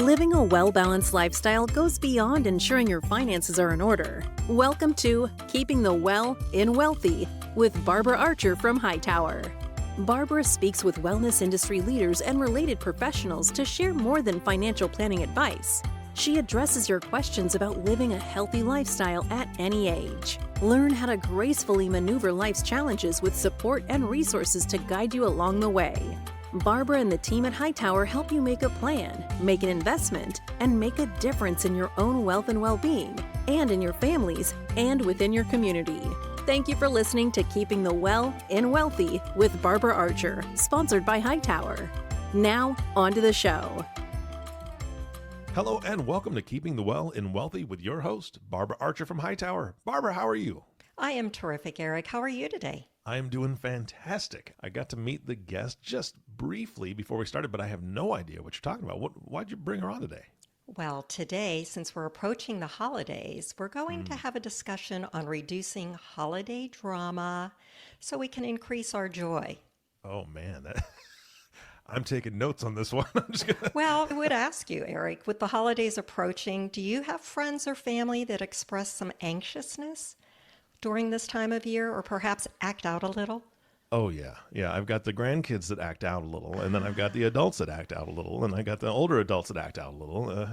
Living a well-balanced lifestyle goes beyond ensuring your finances are in order. Welcome to Keeping the Well in Wealthy with Barbara Archer from Hightower. Barbara speaks with wellness industry leaders and related professionals to share more than financial planning advice. She addresses your questions about living a healthy lifestyle at any age. Learn how to gracefully maneuver life's challenges with support and resources to guide you along the way. Barbara and the team at Hightower help you make a plan, make an investment, and make a difference in your own wealth and well-being, and in your families, and within your community. Thank you for listening to Keeping the Well in Wealthy with Barbara Archer, sponsored by Hightower. Now, on to the show. Hello and welcome to Keeping the Well in Wealthy with your host, Barbara Archer from Hightower. Barbara, how are you? I am terrific, Eric. How are you today? I am doing fantastic. I got to meet the guest just briefly before we started, but I have no idea what you're talking about. Why'd you bring her on today? Well, today, since we're approaching the holidays, we're going to have a discussion on reducing holiday drama so we can increase our joy. Oh, man. I'm taking notes on this one. I'm just gonna... Well, I would ask you, Eric, with the holidays approaching, do you have friends or family that express some anxiousness during this time of year, or perhaps act out a little? Oh, yeah. Yeah, I've got the grandkids that act out a little, and then I've got the adults that act out a little, and I got the older adults that act out a little.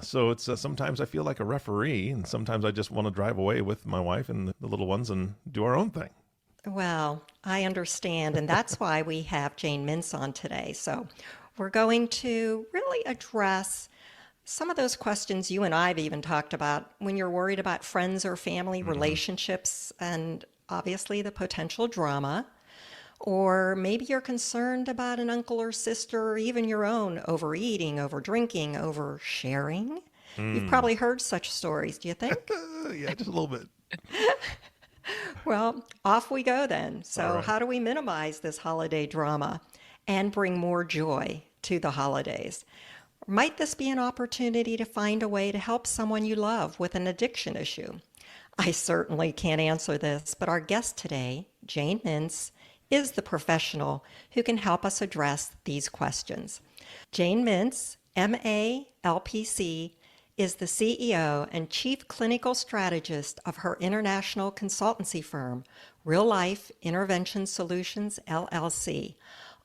So it's sometimes I feel like a referee, and sometimes I just want to drive away with my wife and the little ones and do our own thing. Well, I understand, and that's why we have Jane Mintz on today. So we're going to really address some of those questions you and I have even talked about when you're worried about friends or family relationships and obviously the potential drama, or maybe you're concerned about an uncle or sister or even your own overeating, overdrinking, oversharing. You've probably heard such stories, do you think? Yeah, just a little bit. Well, off we go then. So right. How do we minimize this holiday drama and bring more joy to the holidays? Might this be an opportunity to find a way to help someone you love with an addiction issue? I certainly can't answer this, but our guest today, Jane Mintz, is the professional who can help us address these questions. Jane Mintz, MA, LPC, is the CEO and Chief Clinical Strategist of her international consultancy firm, Real Life Intervention Solutions, LLC,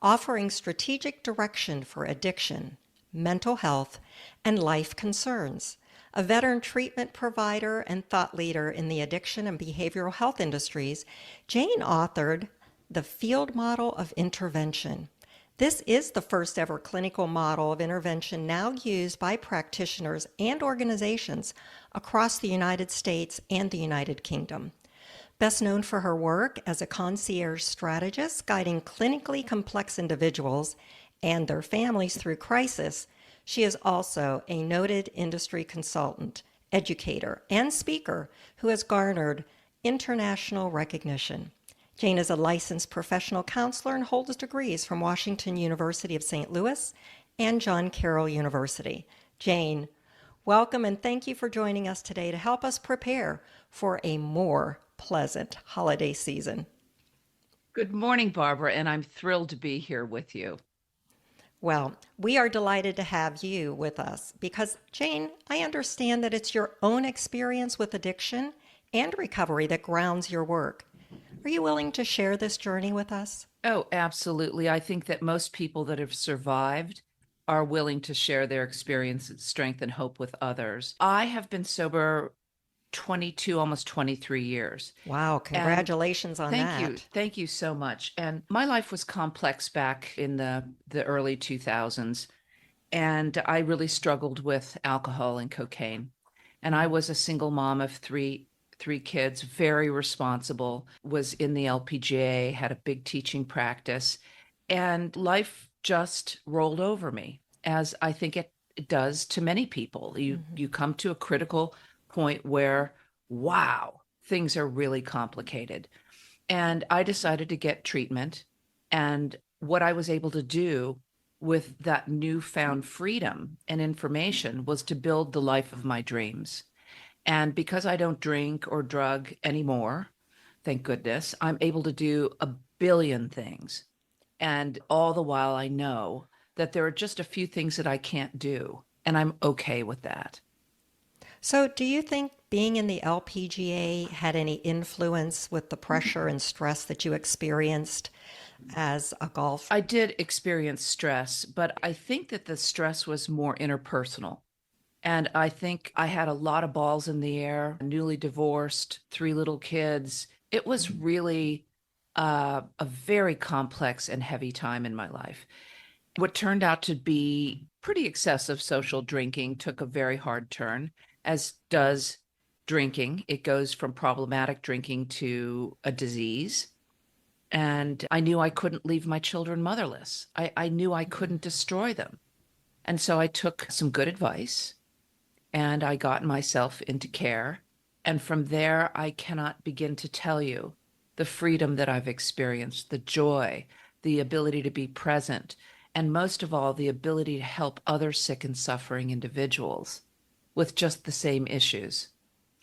offering strategic direction for addiction, mental health, and life concerns. A veteran treatment provider and thought leader in the addiction and behavioral health industries, Jane authored The Field Model of Intervention. This is the first ever clinical model of intervention now used by practitioners and organizations across the United States and the United Kingdom. Best known for her work as a concierge strategist guiding clinically complex individuals and their families through crisis, she is also a noted industry consultant, educator, and speaker who has garnered international recognition. Jane is a licensed professional counselor and holds degrees from Washington University of St. Louis and John Carroll University. Jane, welcome and thank you for joining us today to help us prepare for a more pleasant holiday season. Good morning, Barbara, and I'm thrilled to be here with you. Well, we are delighted to have you with us because, Jane, I understand that it's your own experience with addiction and recovery that grounds your work. Are you willing to share this journey with us? Oh, absolutely. I think that most people that have survived are willing to share their experience, strength, and hope with others. I have been sober 22, almost 23 years. Wow, congratulations on that. Thank you. Thank you so much. And my life was complex back in the early 2000s, and I really struggled with alcohol and cocaine. And I was a single mom of three kids, very responsible, was in the LPGA, had a big teaching practice, and life just rolled over me, as I think it does to many people. You come to a critical point where, wow, things are really complicated. And I decided to get treatment. And what I was able to do with that newfound freedom and information was to build the life of my dreams. And because I don't drink or drug anymore, thank goodness, I'm able to do a billion things. And all the while I know that there are just a few things that I can't do. And I'm okay with that. So, do you think being in the LPGA had any influence with the pressure and stress that you experienced as a golfer? I did experience stress, but I think that the stress was more interpersonal. And I think I had a lot of balls in the air, newly divorced, 3 little kids. It was really a very complex and heavy time in my life. What turned out to be pretty excessive social drinking took a very hard turn, as does drinking. It goes from problematic drinking to a disease. And I knew I couldn't leave my children motherless. I knew I couldn't destroy them. And so I took some good advice and I got myself into care. And from there, I cannot begin to tell you the freedom that I've experienced, the joy, the ability to be present, and most of all, the ability to help other sick and suffering individuals with just the same issues.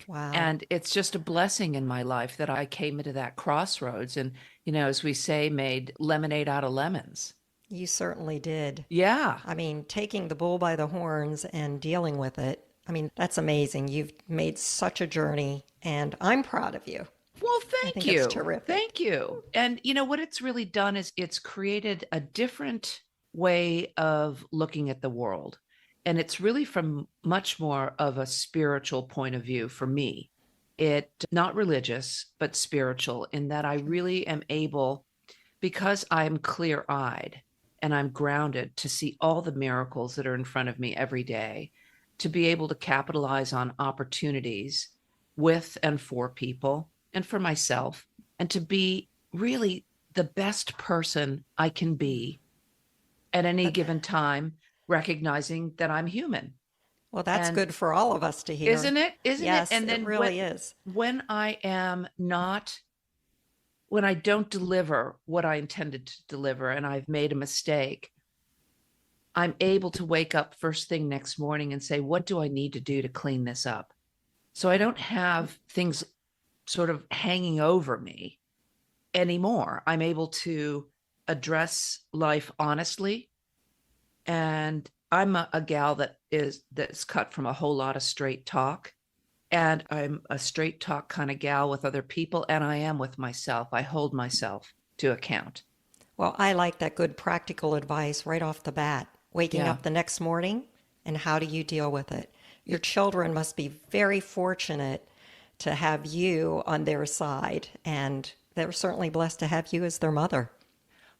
Wow. And it's just a blessing in my life that I came into that crossroads and, you know, as we say, made lemonade out of lemons. You certainly did. Yeah. I mean, taking the bull by the horns and dealing with it, I mean, that's amazing. You've made such a journey, and I'm proud of you. Well, I thank think you. it's terrific. Thank you. And you know what it's really done is it's created a different way of looking at the world. And it's really from much more of a spiritual point of view for me. It not religious, but spiritual, in that I really am able, because I'm clear-eyed and I'm grounded, to see all the miracles that are in front of me every day, to be able to capitalize on opportunities with and for people and for myself, and to be really the best person I can be at any given time, recognizing that I'm human. Well, that's And good for all of us to hear. isn't it? Isn't it? Yes, And it then really is. when I am not, when I don't deliver what I intended to deliver and I've made a mistake, I'm able to wake up first thing next morning and say, what do I need to do to clean this up? So I don't have things sort of hanging over me anymore. I'm able to address life honestly. And I'm a gal that's cut from a whole lot of straight talk. And I'm a straight talk kind of gal with other people, and I am with myself. I hold myself to account. Well, I like that good practical advice right off the bat. Waking Yeah. up the next morning, and how do you deal with it? Your children must be very fortunate to have you on their side, and they're certainly blessed to have you as their mother.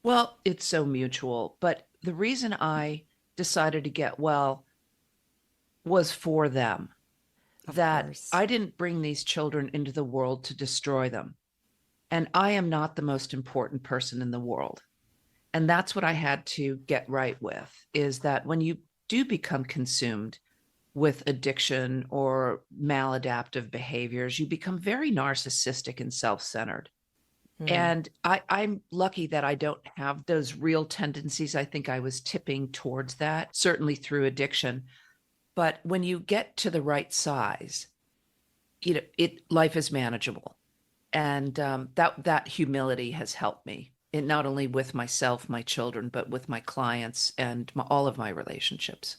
Well, it's so mutual. But the reason I decided to get well was for them. Of That course. I didn't bring these children into the world to destroy them. And I am not the most important person in the world. And that's what I had to get right with, is that when you do become consumed with addiction or maladaptive behaviors, you become very narcissistic and self-centered. And I'm lucky that I don't have those real tendencies. I think I was tipping towards that, certainly through addiction. But when you get to the right size, you know, life is manageable. And that humility has helped me, in not only with myself, my children, but with my clients and all of my relationships.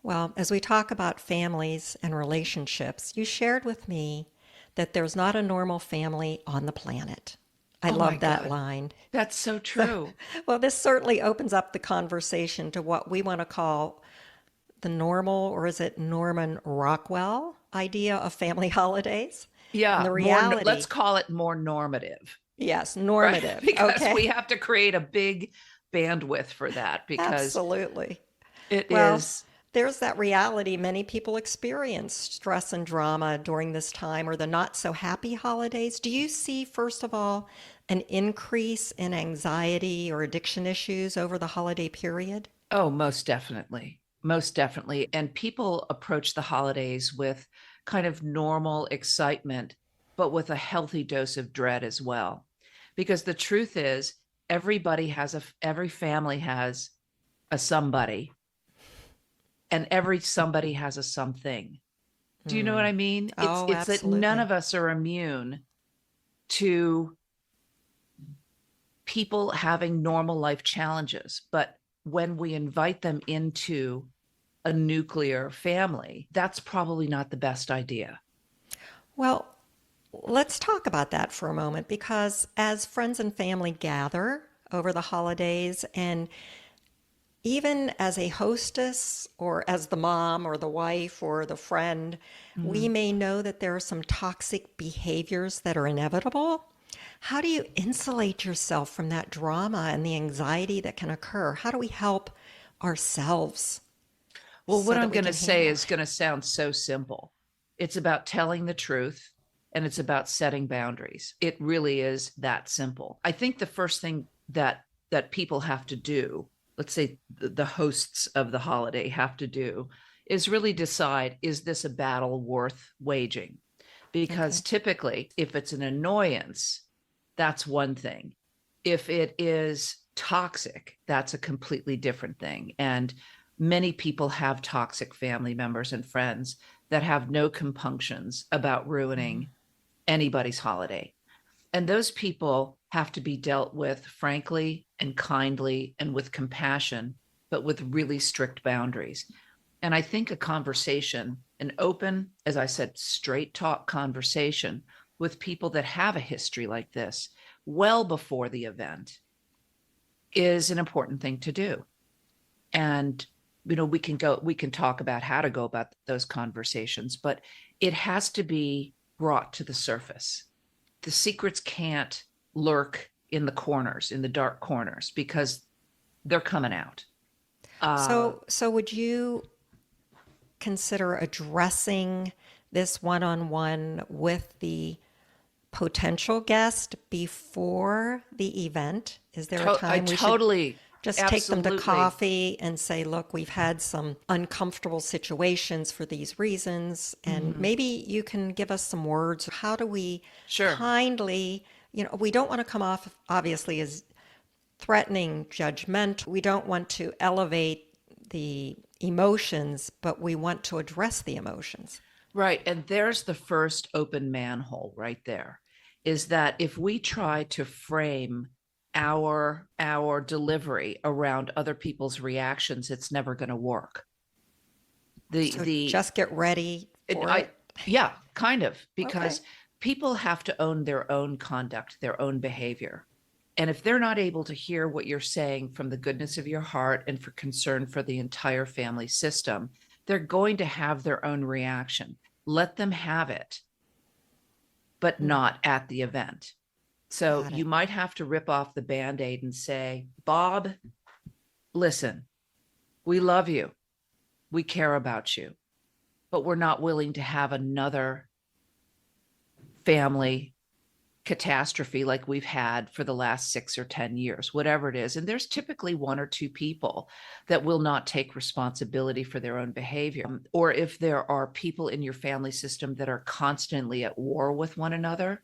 Well, as we talk about families and relationships, you shared with me that there's not a normal family on the planet. I Oh my love that God. line. That's so true. Well, this certainly opens up the conversation to what we want to call the normal, or is it Norman Rockwell idea of family holidays? Yeah. And the reality, Let's call it more normative. yes, Right? normative. Because Okay. we have to create a big bandwidth for that, because Absolutely. it Well, is. there's that reality many people experience stress and drama during this time, or the not so happy holidays. Do you see, first of all, an increase in anxiety or addiction issues over the holiday period? Oh, most definitely. Most definitely. And people approach the holidays with kind of normal excitement, but with a healthy dose of dread as well. Because the truth is, every family has a somebody, and every somebody has a something. Do you know what I mean? Oh, It's that none absolutely. of us are immune to people having normal life challenges, but when we invite them into a nuclear family, that's probably not the best idea. Well, let's talk about that for a moment, because as friends and family gather over the holidays, and even as a hostess or as the mom or the wife or the friend, we may know that there are some toxic behaviors that are inevitable. How do you insulate yourself from that drama and the anxiety that can occur? How do we help ourselves Well, so what that I'm we going to can say handle is it? going to sound so simple. It's about telling the truth and it's about setting boundaries. It really is that simple. I think the first thing that people have to do, let's say the hosts of the holiday have to do, is really decide, is this a battle worth waging? Because Okay. typically, if it's an annoyance, that's one thing. If it is toxic, that's a completely different thing. And many people have toxic family members and friends that have no compunctions about ruining anybody's holiday. And those people have to be dealt with frankly and kindly and with compassion, but with really strict boundaries. And I think a conversation, an open, as I said, straight talk conversation with people that have a history like this well before the event is an important thing to do. And we can talk about how to go about those conversations, but it has to be brought to the surface. The secrets can't lurk in the corners, in the dark corners, because they're coming out. So would you consider addressing this one-on-one with the potential guest before the event? Is there a I time we should totally, just take them to absolutely. coffee and say, look, we've had some uncomfortable situations for these reasons, and maybe you can give us some words. How do we Sure. kindly, we don't want to come off obviously as threatening, judgmental. We don't want to elevate the emotions, but we want to address the emotions. Right. And there's the first open manhole right there, is that if we try to frame our delivery around other people's reactions, it's never going to work. So just get ready for it. Yeah, kind of, because Okay. people have to own their own conduct, their own behavior. And if they're not able to hear what you're saying from the goodness of your heart and for concern for the entire family system, they're going to have their own reaction. Let them have it, but not at the event. So Got you it. might have to rip off the Band-Aid and say, Bob, listen, we love you. We care about you, but we're not willing to have another family catastrophe like we've had for the last 6 or 10 years, whatever it is. And there's typically one or two people that will not take responsibility for their own behavior. Or if there are people in your family system that are constantly at war with one another,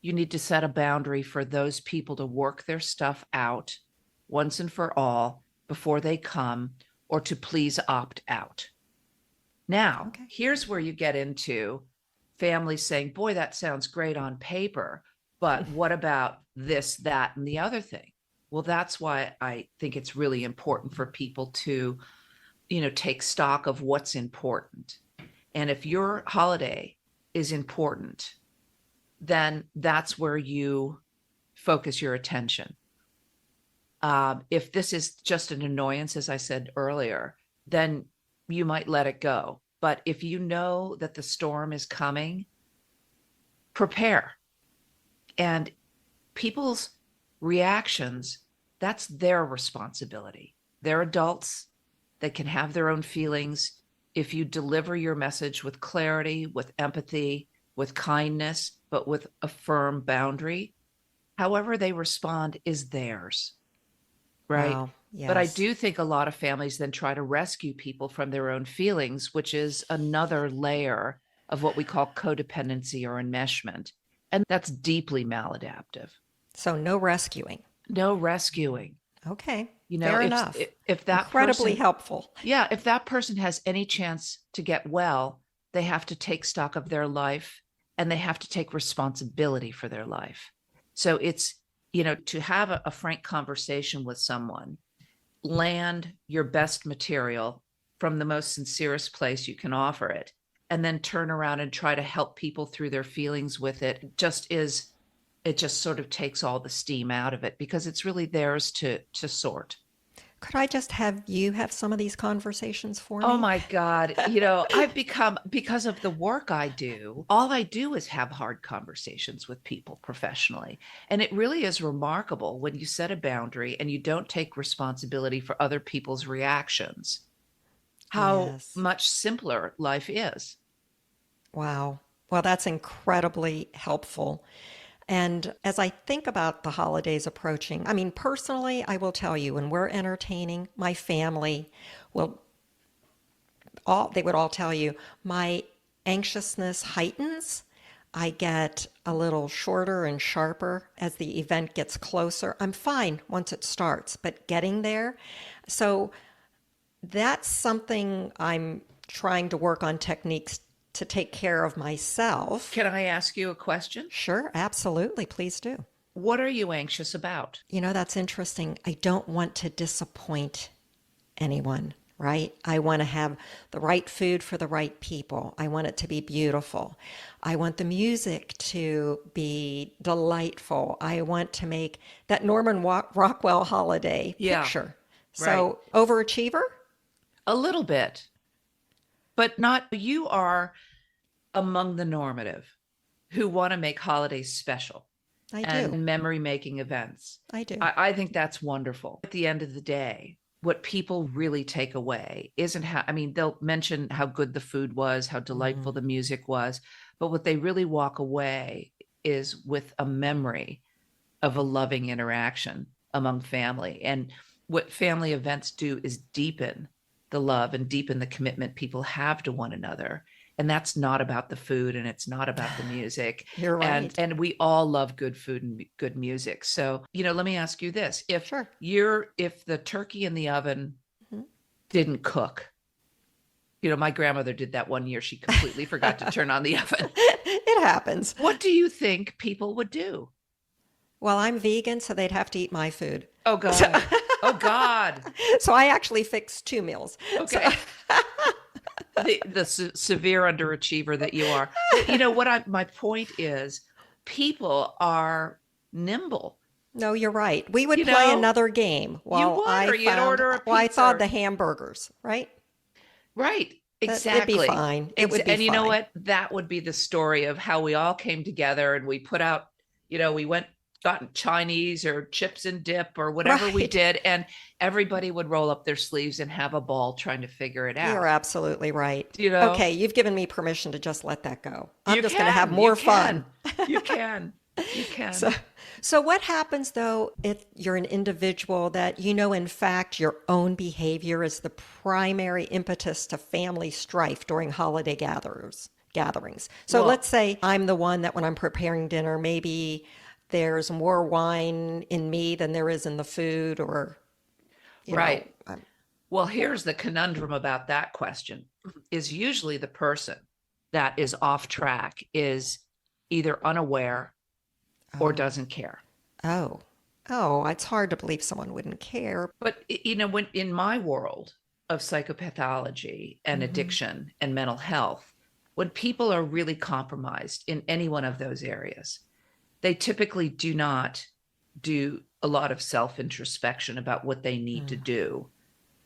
you need to set a boundary for those people to work their stuff out once and for all before they come, or to please opt out. Now, Okay. here's where you get into families saying, boy, that sounds great on paper, but what about this, that, and the other thing? Well, that's why I think it's really important for people to, take stock of what's important. And if your holiday is important, then that's where you focus your attention. If this is just an annoyance, as I said earlier, then you might let it go. But if you know that the storm is coming, prepare. And people's reactions, that's their responsibility. They're adults. They can have their own feelings. If you deliver your message with clarity, with empathy, with kindness, but with a firm boundary, however they respond is theirs. Right. Wow. But I Yes. do think a lot of families then try to rescue people from their own feelings, which is another layer of what we call codependency or enmeshment. And that's deeply maladaptive. So no rescuing. No rescuing. Okay. You know, Fair if enough. if that Incredibly person, helpful. yeah, if that person has any chance to get well, they have to take stock of their life and they have to take responsibility for their life. So it's, to have a frank conversation with someone, land your best material from the most sincerest place you can offer it, and then turn around and try to help people through their feelings with it, it just sort of takes all the steam out of it, because it's really theirs to sort. Could I just have you have some of these conversations for Oh me? my God. I've become, because of the work I do, all I do is have hard conversations with people professionally. And it really is remarkable when you set a boundary and you don't take responsibility for other people's reactions, how Yes. much simpler life is. Wow. Well, that's incredibly helpful. And as I think about the holidays approaching, I mean, personally, I will tell you, when we're entertaining, my family will they would all tell you, my anxiousness heightens. I get a little shorter and sharper as the event gets closer. I'm fine once it starts, but getting there. So that's something I'm trying to work on, techniques to take care of myself. Can I ask you a question? Sure, absolutely. Please do. What are you anxious about? That's interesting. I don't want to disappoint anyone, right? I want to have the right food for the right people. I want it to be beautiful. I want the music to be delightful. I want to make that Norman Rockwell holiday picture. So, overachiever? A little bit, but not. You are among the normative who want to make holidays special. I do. And memory making events. I do. I think that's wonderful. At the end of the day, what people really take away isn't they'll mention how good the food was, how delightful the music was, but what they really walk away is with a memory of a loving interaction among family. And what family events do is deepen the love and deepen the commitment people have to one another. And that's not about the food, and it's not about the music. You're right. And we all love good food and good music. So, let me ask you this. If the turkey in the oven didn't cook, my grandmother did that one year. She completely forgot to turn on the oven. It happens. What do you think people would do? Well, I'm vegan, so they'd have to eat my food. Oh, God. Oh, God. So I actually fixed 2 meals. Okay. The severe underachiever that you are. My point is, people are nimble. No, you're right. We would play another game while you'd order a pizza. Well, I thought the hamburgers, right? Right. Exactly. It'd be fine. It would be and you fine. know what? That would be the story of how we all came together and we put out, we gotten Chinese or chips and dip or whatever we did, and everybody would roll up their sleeves and have a ball trying to figure it out. You're absolutely right. Okay, you've given me permission to just let that go. I'm just going to have more fun. You can. So what happens though if you're an individual that in fact your own behavior is the primary impetus to family strife during holiday gatherings? So let's say I'm the one that when I'm preparing dinner, maybe there's more wine in me than there is in the food, or right. Well, here's the conundrum about that question: is usually the person that is off track is either unaware or doesn't care. Oh, it's hard to believe someone wouldn't care. But when in my world of psychopathology and addiction and mental health, when people are really compromised in any one of those areas, they typically do not do a lot of self-introspection about what they need to do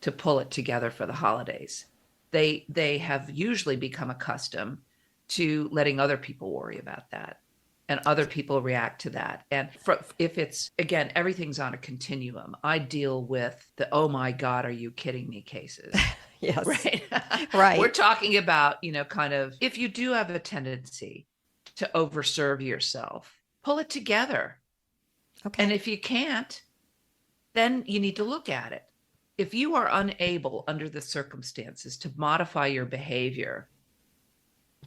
to pull it together for the holidays. They have usually become accustomed to letting other people worry about that and other people react to that. And if it's, again, everything's on a continuum. I deal with the, oh my God, are you kidding me cases. Yes. Right. Right. We're talking about, kind of, if you do have a tendency to overserve yourself, pull it together. Okay. And if you can't, then you need to look at it. If you are unable under the circumstances to modify your behavior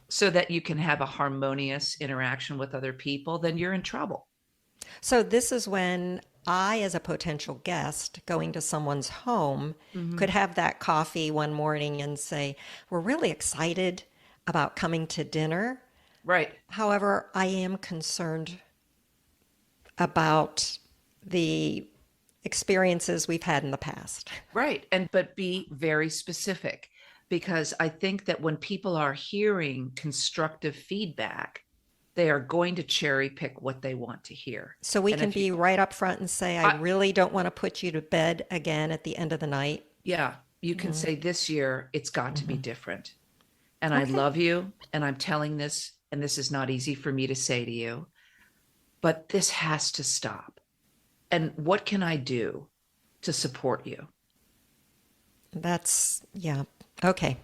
so that you can have a harmonious interaction with other people, then you're in trouble. So this is when I, as a potential guest going to someone's home, could have that coffee one morning and say, we're really excited about coming to dinner. Right. However, I am concerned about the experiences we've had in the past. Right. But be very specific. because I think that when people are hearing constructive feedback, they are going to cherry pick what they want to hear. So we And can if be you, right up front and say, I really don't want to put you to bed again at the end of the night. yeah, you can say this year it's got to be different. And I Okay. love you, and I'm telling this, and this is not easy for me to say to you, but this has to stop. And what can I do to support you? Yeah. Okay.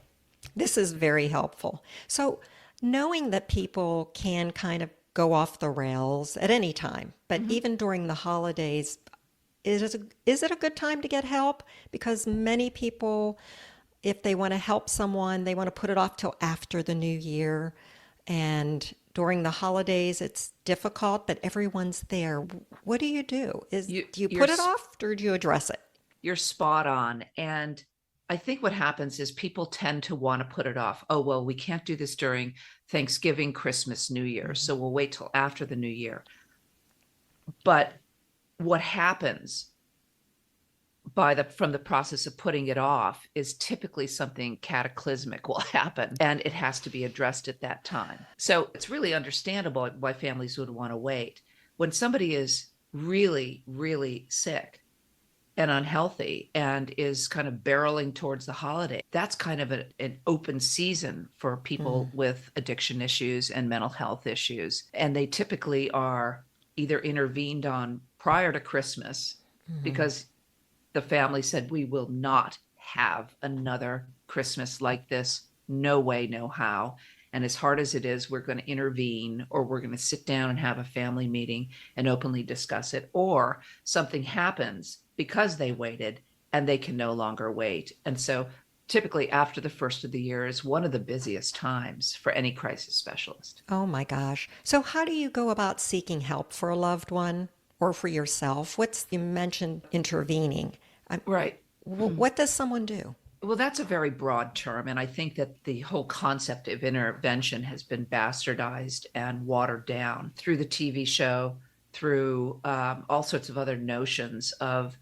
This is very helpful. So, knowing that people can kind of go off the rails at any time, but even during the holidays, is it a good time to get help? Because many people, if they want to help someone, they want to put it off till after the new year. And during the holidays, it's difficult, but everyone's there. What do you do? Do you You're put it off or do you address it? you're spot on. And I think what happens is people tend to want to put it off. Oh, well, we can't do this during Thanksgiving, Christmas, New Year, so we'll wait till after the new year. But what happens from the process of putting it off is typically something cataclysmic will happen, and it has to be addressed at that time. So it's really understandable why families would want to wait. When somebody is really, really sick and unhealthy and is kind of barreling towards the holiday, that's kind of an open season for people with addiction issues and mental health issues. And they typically are either intervened on prior to Christmas because the family said, we will not have another Christmas like this. No way, no how. And as hard as it is, we're going to intervene, or we're going to sit down and have a family meeting and openly discuss it. Or something happens because they waited and they can no longer wait. And so typically after the first of the year is one of the busiest times for any crisis specialist. Oh my gosh. So how do you go about seeking help for a loved one or for yourself? You mentioned intervening. Right. What does someone do? Well, that's a very broad term. And I think that the whole concept of intervention has been bastardized and watered down through the TV show, through all sorts of other notions of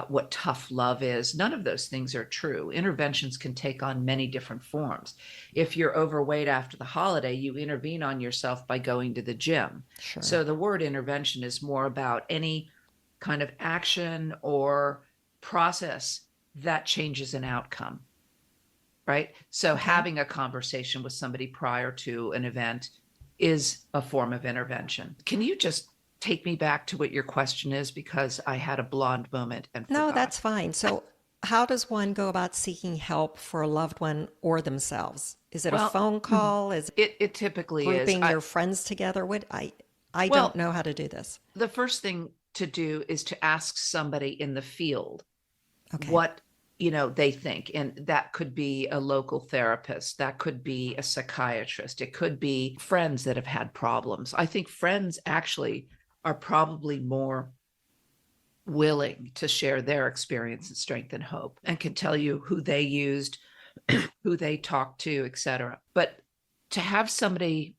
what tough love is. None of those things are true. Interventions can take on many different forms. If you're overweight after the holiday, you intervene on yourself by going to the gym. Sure. So the word intervention is more about any kind of action or process that changes an outcome, right? So having a conversation with somebody prior to an event is a form of intervention. Can you just take me back to what your question is? Because I had a blonde moment and No, forgot. that's fine. So how does one go about seeking help for a loved one or themselves? Is it a phone call? Is it typically is grouping your friends together? I don't know how to do this. The first thing to do is to ask somebody in the field Okay. what they think. And that could be a local therapist, that could be a psychiatrist, it could be friends that have had problems. I think friends actually are probably more willing to share their experience and strength and hope, and can tell you who they used, who they talked to, etc. But to have somebody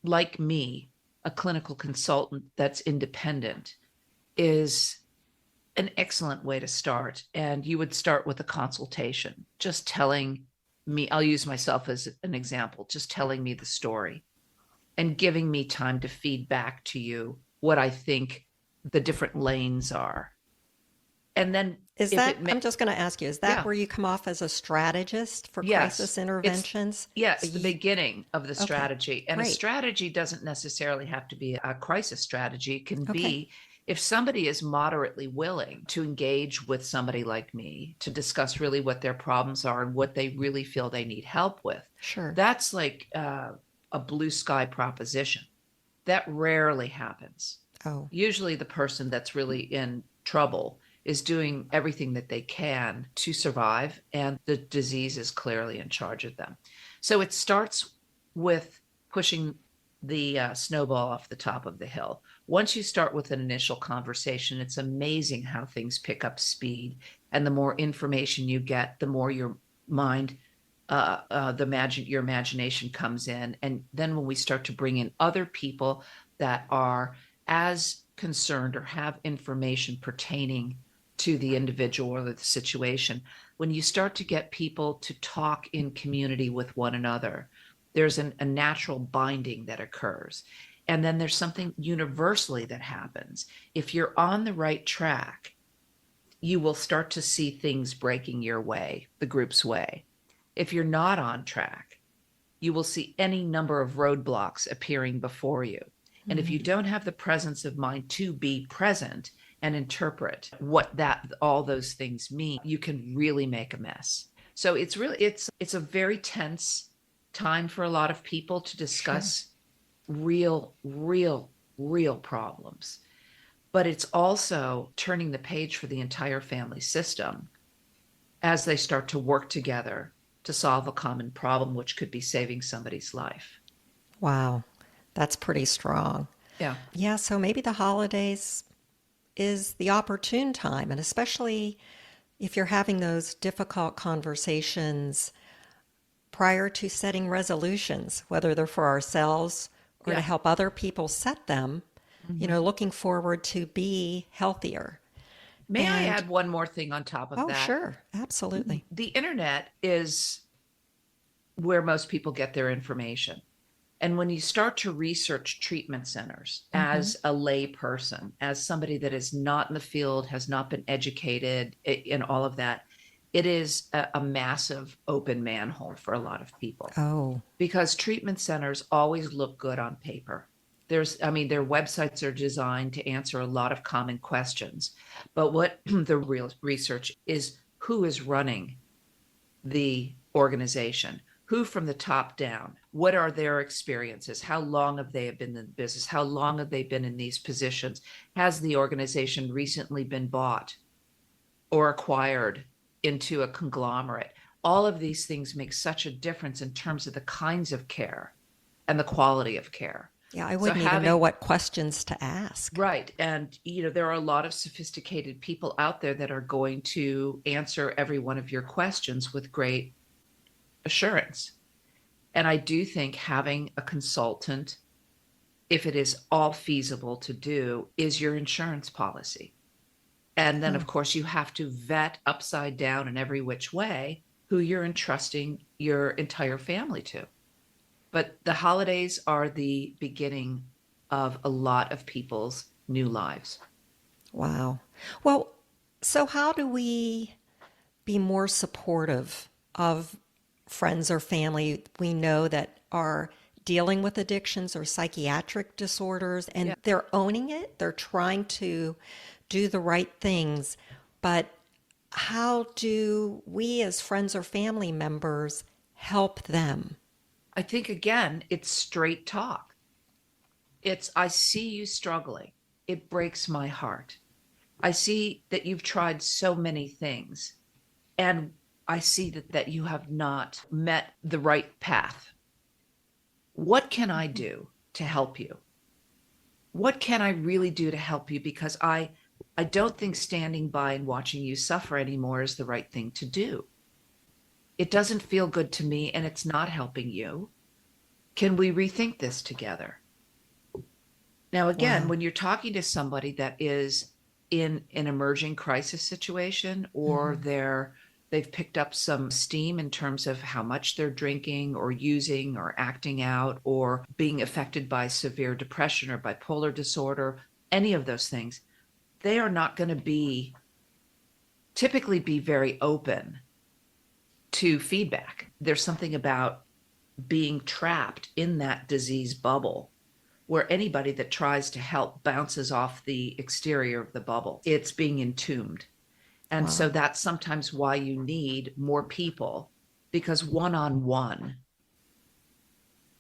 like me, a clinical consultant that's independent, is an excellent way to start. And you would start with a consultation, just telling me, I'll use myself as an example, just telling me the story and giving me time to feed back to you what I think the different lanes are. And then I'm just going to ask you, is that where you come off as a strategist for crisis interventions? Yes, the beginning of the strategy. And great. A strategy doesn't necessarily have to be a crisis strategy. It can be, if somebody is moderately willing to engage with somebody like me to discuss really what their problems are and what they really feel they need help with. Sure. That's like a blue sky proposition. That rarely happens. Oh. Usually the person that's really in trouble is doing everything that they can to survive, and the disease is clearly in charge of them. So it starts with pushing the snowball off the top of the hill. Once you start with an initial conversation, it's amazing how things pick up speed. And the more information you get, the more your mind, your imagination comes in. And then when we start to bring in other people that are as concerned or have information pertaining to the individual or the situation, when you start to get people to talk in community with one another, there's a natural binding that occurs. And then there's something universally that happens. If you're on the right track, you will start to see things breaking your way, the group's way. If you're not on track, you will see any number of roadblocks appearing before you. And if you don't have the presence of mind to be present and interpret what all those things mean, you can really make a mess. So it's a very tense time for a lot of people to discuss real problems. But it's also turning the page for the entire family system as they start to work together to solve a common problem, which could be saving somebody's life. Wow, that's pretty strong. Yeah. Yeah, so maybe the holidays is the opportune time, and especially if you're having those difficult conversations prior to setting resolutions, whether they're for ourselves or to help other people set them, looking forward to be healthier. May I add one more thing on top of that? Oh, sure. Absolutely. The internet is where most people get their information. And when you start to research treatment centers as a lay person, as somebody that is not in the field, has not been educated in all of that, it is a massive open manhole for a lot of people. Oh. Because treatment centers always look good on paper. Their websites are designed to answer a lot of common questions. But what the real research is, who is running the organization? Who from the top down? What are their experiences? How long have they been in the business? How long have they been in these positions? Has the organization recently been bought or acquired into a conglomerate? All of these things make such a difference in terms of the kinds of care and the quality of care. Yeah, I wouldn't even know what questions to ask. Right. And, there are a lot of sophisticated people out there that are going to answer every one of your questions with great assurance. And I do think having a consultant, if it is all feasible to do, is your insurance policy. And then, of course, you have to vet upside down in every which way who you're entrusting your entire family to. But the holidays are the beginning of a lot of people's new lives. Wow. Well, so how do we be more supportive of friends or family we know that are dealing with addictions or psychiatric disorders, and they're owning it, they're trying to do the right things, but how do we as friends or family members help them? I think, again, it's straight talk. I see you struggling. It breaks my heart. I see that you've tried so many things, and I see that you have not met the right path. What can I do to help you? What can I really do to help you? Because I don't think standing by and watching you suffer anymore is the right thing to do. It doesn't feel good to me, and it's not helping you. Can we rethink this together? Now, again, when you're talking to somebody that is in an emerging crisis situation, or they've picked up some steam in terms of how much they're drinking or using or acting out or being affected by severe depression or bipolar disorder, any of those things, they are not going to typically be very open to feedback. There's something about being trapped in that disease bubble where anybody that tries to help bounces off the exterior of the bubble. It's being entombed. And so that's sometimes why you need more people, because one-on-one,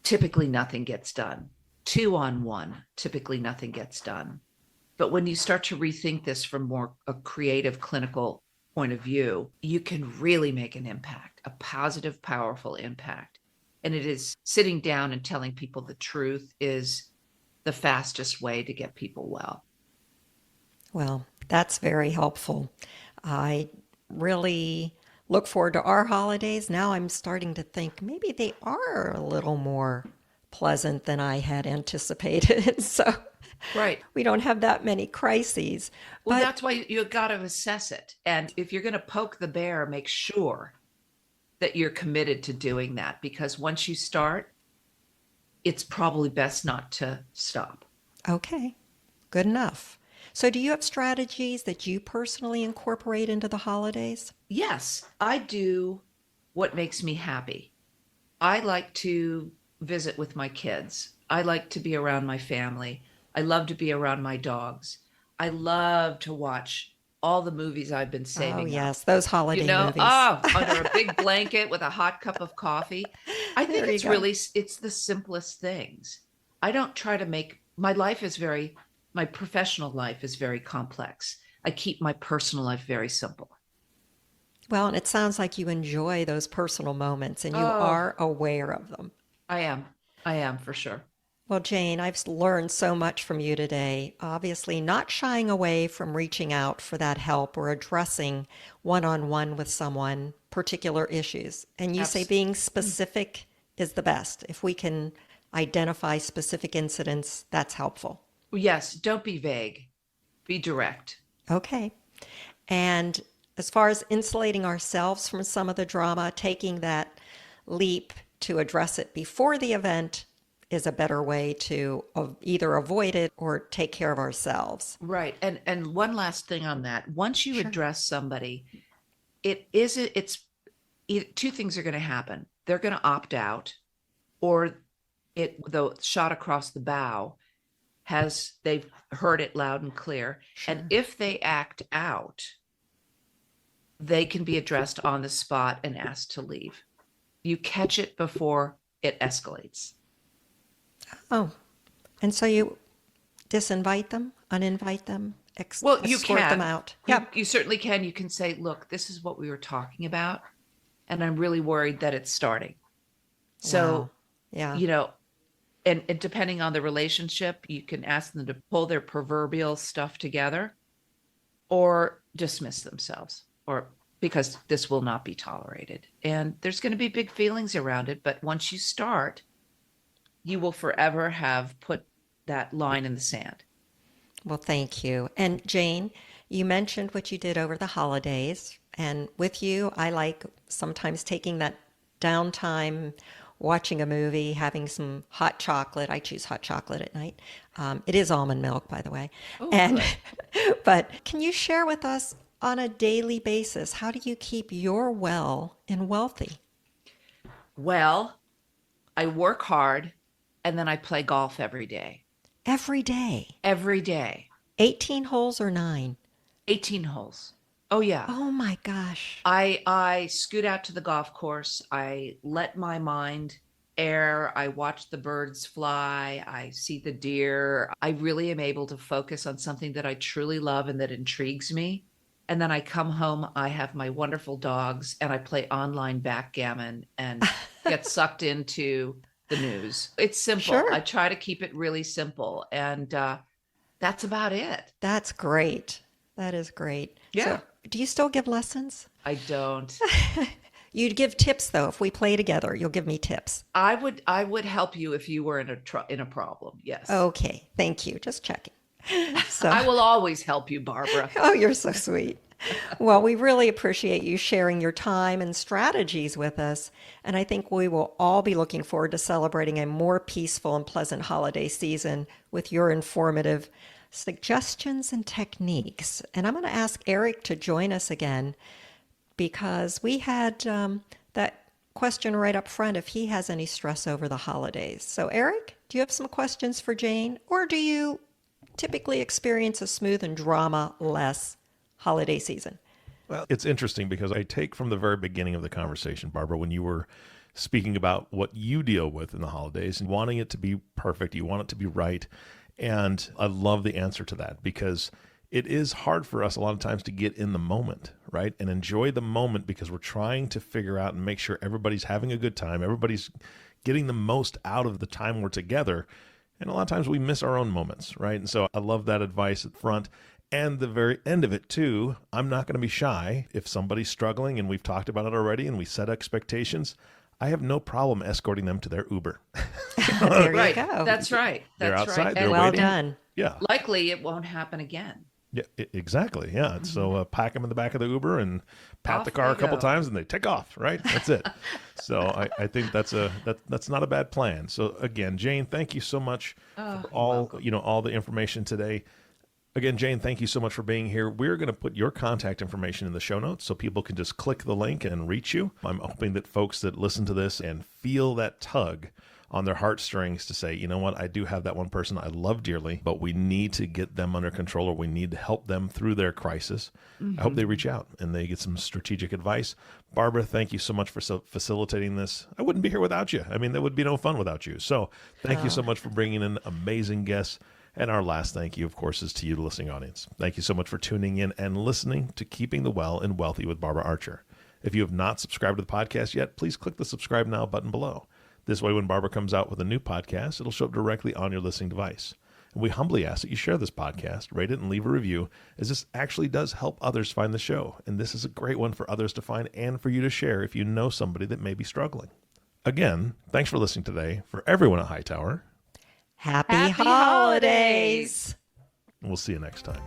typically nothing gets done. Two-on-one, typically nothing gets done. But when you start to rethink this from more a creative, clinical point of view, you can really make an impact, a positive, powerful impact. And it is sitting down and telling people the truth is the fastest way to get people well. Well, that's very helpful. I really look forward to our holidays. Now I'm starting to think maybe they are a little more pleasant than I had anticipated. So Right. We don't have that many crises. Well, But that's why you got to assess it. And if you're going to poke the bear, make sure that you're committed to doing that, because once you start, it's probably best not to stop. okay, good enough. So do you have strategies that you personally incorporate into the holidays? Yes, I do what makes me happy. I like to visit with my kids. I like to be around my family. I love to be around my dogs. I love to watch all the movies I've been Oh, saving up. yes, those holiday movies. Under a big blanket with a hot cup of coffee. I think There you it's go. really, it's the simplest things. I don't try to make, my professional life is very complex. I keep my personal life very simple. Well, and it sounds like you enjoy those personal moments and you Oh, are aware of them. I am. I am for sure. Well, Jane, I've learned so much from you today. Obviously, not shying away from reaching out for that help or addressing one-on-one with someone particular issues. And you say Abs- being specific is the best. If we can identify specific incidents, that's helpful. Yes, don't be vague. Be direct. Okay. And as far as insulating ourselves from some of the drama, taking that leap to address it before the event is a better way to either avoid it or take care of ourselves. Right. And one last thing on that. Once you Sure. address somebody, two things are going to happen. They're going to opt out, or the shot across the bow they've heard it loud and clear. Sure. And if they act out, they can be addressed on the spot and asked to leave. You catch it before it escalates. Oh, and so you disinvite them, uninvite them, Well, you escort can. them out. You certainly can. You can say, look, this is what we were talking about, and I'm really worried that it's starting. So, Wow. Yeah. And depending on the relationship, you can ask them to pull their proverbial stuff together or dismiss themselves, or because this will not be tolerated. And there's going to be big feelings around it. But once you start, you will forever have put that line in the sand. Well, thank you. And Jane, you mentioned what you did over the holidays. And with you, I like sometimes taking that downtime, watching a movie, having some hot chocolate. I choose hot chocolate at night. It is almond milk, by the way. Oh, And but can you share with us on a daily basis, how do you keep your well and wealthy? Well, I work hard and then I play golf every day. Every day? Every day. 18 holes or 9? 18 holes. Oh, yeah. Oh my gosh. I scoot out to the golf course. I let my mind air. I watch the birds fly. I see the deer. I really am able to focus on something that I truly love and that intrigues me. And then I come home, I have my wonderful dogs, and I play online backgammon and get sucked into the news. It's simple. Sure. I try to keep it really simple. And that's about it. That's great. That is great. Yeah. So, do you still give lessons? I don't. You'd give tips though. If we play together, you'll give me tips. I would help you if you were in a problem. Yes. Okay. Thank you. Just checking. So, I will always help you, Barbara. oh, you're so sweet. Well, we really appreciate you sharing your time and strategies with us. And I think we will all be looking forward to celebrating a more peaceful and pleasant holiday season with your informative suggestions and techniques. And I'm going to ask Eric to join us again because we had that question right up front if he has any stress over the holidays. So, Eric, do you have some questions for Jane, or do you typically experience a smooth and drama-less holiday season? Well, it's interesting because I take from the very beginning of the conversation, Barbara, when you were speaking about what you deal with in the holidays and wanting it to be perfect, you want it to be right. And I love the answer to that because it is hard for us a lot of times to get in the moment, right? And enjoy the moment because we're trying to figure out and make sure everybody's having a good time. Everybody's getting the most out of the time we're together. And a lot of times we miss our own moments, right? And so I love that advice at front. And the very end of it too, I'm not going to be shy. If somebody's struggling and we've talked about it already and we set expectations, I have no problem escorting them to their Uber. There Right. you go. That's right. They're That's outside, right. they're well waiting. done. Yeah. likely it won't happen again. Yeah, exactly. Yeah. So pack them in the back of the Uber and pat Off the car they a couple go. times and they take off, right? That's it. So I think that's not a bad plan. So again, Jane, thank you so much for all the information today. Again, Jane, thank you so much for being here. We're going to put your contact information in the show notes so people can just click the link and reach you. I'm hoping that folks that listen to this and feel that tug on their heartstrings to say, you know what, I do have that one person I love dearly, but we need to get them under control, or we need to help them through their crisis. I hope they reach out and they get some strategic advice. Barbara, thank you so much for facilitating this. I wouldn't be here without you. I mean, there would be no fun without you. So thank you so much for bringing in amazing guests. And our last thank you, of course, is to you, the listening audience. Thank you so much for tuning in and listening to Keeping the Well and Wealthy with Barbara Archer. If you have not subscribed to the podcast yet, please click the subscribe now button below. This way, when Barbara comes out with a new podcast, it'll show up directly on your listening device. And we humbly ask that you share this podcast, rate it, and leave a review, as this actually does help others find the show. And this is a great one for others to find and for you to share if you know somebody that may be struggling. Again, thanks for listening today. For everyone at Hightower, Happy holidays. we'll see you next time.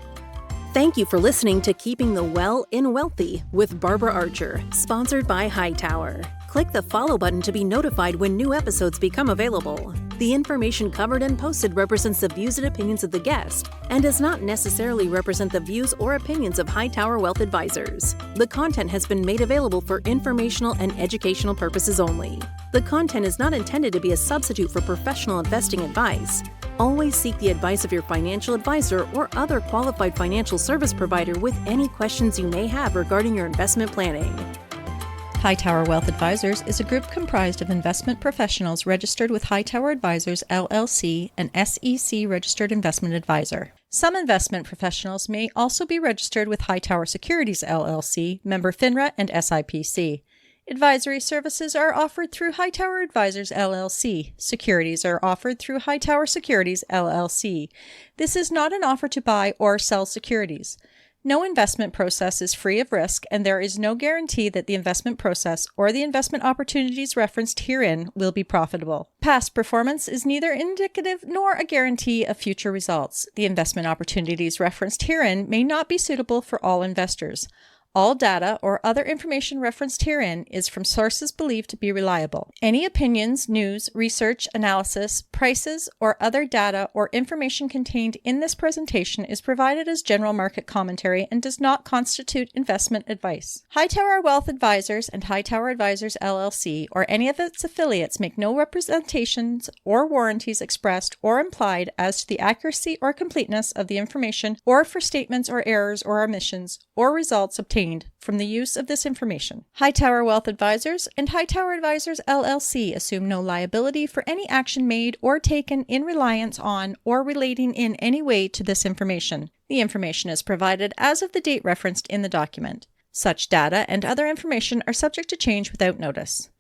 Thank you for listening to Keeping the Well in Wealthy with Barbara Archer, sponsored by Hightower. Click the follow button to be notified when new episodes become available. The information covered and posted represents the views and opinions of the guest and does not necessarily represent the views or opinions of Hightower Wealth Advisors. The content has been made available for informational and educational purposes only. The content is not intended to be a substitute for professional investing advice. Always seek the advice of your financial advisor or other qualified financial service provider with any questions you may have regarding your investment planning. Hightower Wealth Advisors is a group comprised of investment professionals registered with Hightower Advisors, LLC, an SEC registered investment advisor. Some investment professionals may also be registered with Hightower Securities, LLC, member FINRA and SIPC. Advisory services are offered through Hightower Advisors, LLC. Securities are offered through Hightower Securities, LLC. This is not an offer to buy or sell securities. No investment process is free of risk, and there is no guarantee that the investment process or the investment opportunities referenced herein will be profitable. Past performance is neither indicative nor a guarantee of future results. The investment opportunities referenced herein may not be suitable for all investors. All data or other information referenced herein is from sources believed to be reliable. Any opinions, news, research, analysis, prices, or other data or information contained in this presentation is provided as general market commentary and does not constitute investment advice. Hightower Wealth Advisors and Hightower Advisors LLC or any of its affiliates make no representations or warranties expressed or implied as to the accuracy or completeness of the information or for statements or errors or omissions or results obtained from the use of this information. Hightower Wealth Advisors and Hightower Advisors LLC assume no liability for any action made or taken in reliance on or relating in any way to this information. The information is provided as of the date referenced in the document. Such data and other information are subject to change without notice.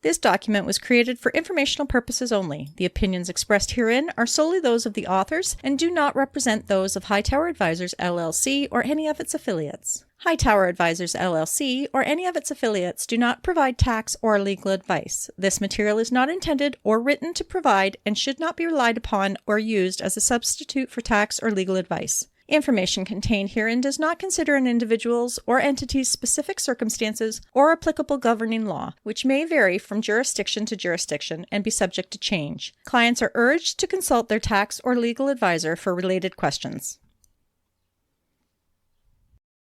This document was created for informational purposes only. The opinions expressed herein are solely those of the authors and do not represent those of Hightower Advisors LLC or any of its affiliates. Hightower Advisors LLC or any of its affiliates do not provide tax or legal advice. This material is not intended or written to provide and should not be relied upon or used as a substitute for tax or legal advice. Information contained herein does not consider an individual's or entity's specific circumstances or applicable governing law, which may vary from jurisdiction to jurisdiction and be subject to change. Clients are urged to consult their tax or legal advisor for related questions.